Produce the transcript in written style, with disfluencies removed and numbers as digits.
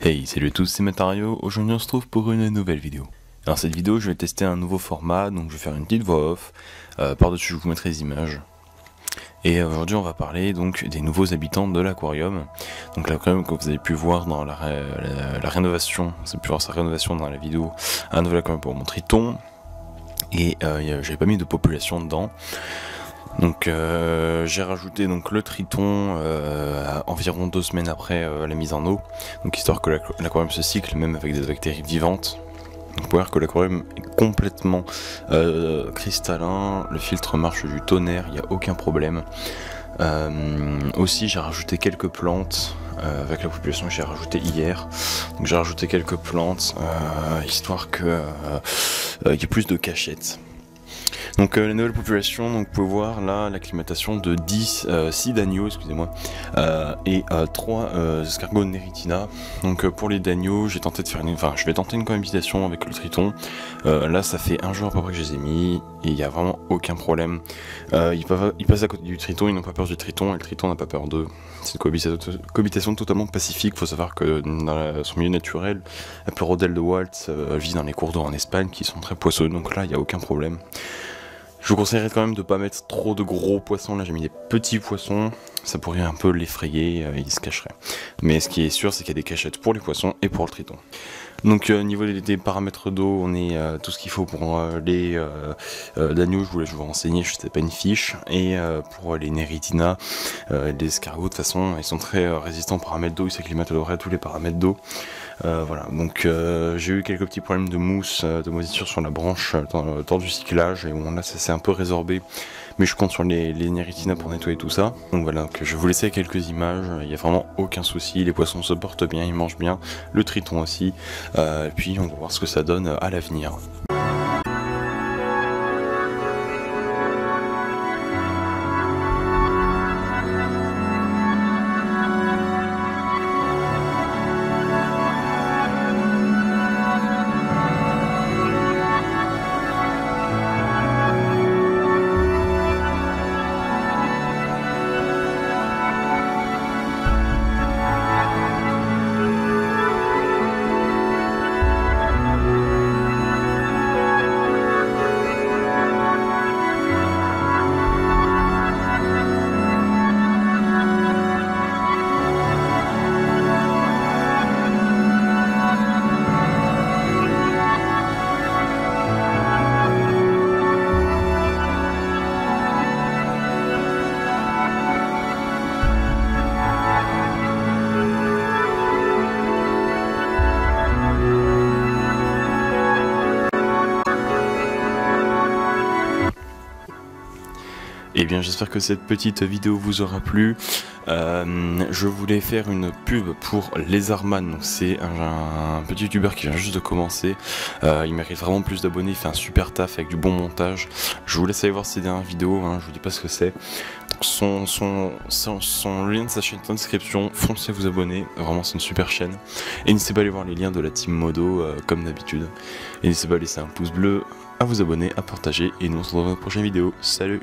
Hey, salut à tous, c'est Matario. Aujourd'hui on se retrouve pour une nouvelle vidéo. Alors cette vidéo je vais tester un nouveau format, donc je vais faire une petite voix off, par-dessus je vous mettrai les images. Et aujourd'hui on va parler donc des nouveaux habitants de l'aquarium. Donc l'aquarium que vous avez pu voir dans la rénovation, vous avez pu voir sa rénovation dans la vidéo, un nouvel aquarium pour mon triton. Et j'avais pas mis de population dedans. Donc j'ai rajouté donc le triton environ 2 semaines après la mise en eau, donc histoire que l'aquarium se cycle même avec des bactéries vivantes. Donc vous pouvez voir que l'aquarium est complètement cristallin, le filtre marche du tonnerre, il n'y a aucun problème. Aussi j'ai rajouté quelques plantes avec la population que j'ai rajouté hier. Donc j'ai rajouté quelques plantes histoire que il y ait plus de cachettes. Donc les nouvelles populations, donc vous pouvez voir là l'acclimatation de 6 d'agneaux, excusez-moi, et 3 escargots neritina. Donc pour les d'agneaux, je vais tenter une cohabitation avec le triton. Là ça fait un jour à peu près que je les ai mis, et il n'y a vraiment aucun problème. Ils passent à côté du triton, ils n'ont pas peur du triton, et le triton n'a pas peur d'eux. C'est une cohabitation totalement pacifique. Il faut savoir que dans son milieu naturel, la Pleurodelle de Walt vit dans les cours d'eau en Espagne qui sont très poisseux, donc là il n'y a aucun problème. Je vous conseillerais quand même de ne pas mettre trop de gros poissons. Là j'ai mis des petits poissons, ça pourrait un peu l'effrayer, il se cacherait. Mais ce qui est sûr, c'est qu'il y a des cachettes pour les poissons et pour le triton. Donc au niveau des paramètres d'eau, on est tout ce qu'il faut pour les d'agneaux, je vais vous renseigner, je sais pas une fiche. Et pour les neritina, les escargots de toute façon, ils sont très résistants aux paramètres d'eau, ils s'acclimatent à tous les paramètres d'eau. Voilà, donc j'ai eu quelques petits problèmes de mousse, de moisissure sur la branche temps du cyclage, et bon là ça s'est un peu résorbé, mais je compte sur les neritina pour nettoyer tout ça. Donc voilà, donc, je vais vous laisser quelques images, il n'y a vraiment aucun souci, les poissons se portent bien, ils mangent bien, le triton aussi, et puis on va voir ce que ça donne à l'avenir. Eh bien j'espère que cette petite vidéo vous aura plu. Je voulais faire une pub pour Lézardman, donc c'est un petit youtubeur qui vient juste de commencer. Il mérite vraiment plus d'abonnés, il fait un super taf avec du bon montage. Je vous laisse aller voir ses dernières vidéos, hein, je vous dis pas ce que c'est. Son lien de sa chaîne est en description, foncez vous abonner, vraiment c'est une super chaîne. Et n'hésitez pas à aller voir les liens de la team Modo comme d'habitude. Et n'hésitez pas à laisser un pouce bleu, à vous abonner, à partager, et nous on se retrouve dans la prochaine vidéo. Salut!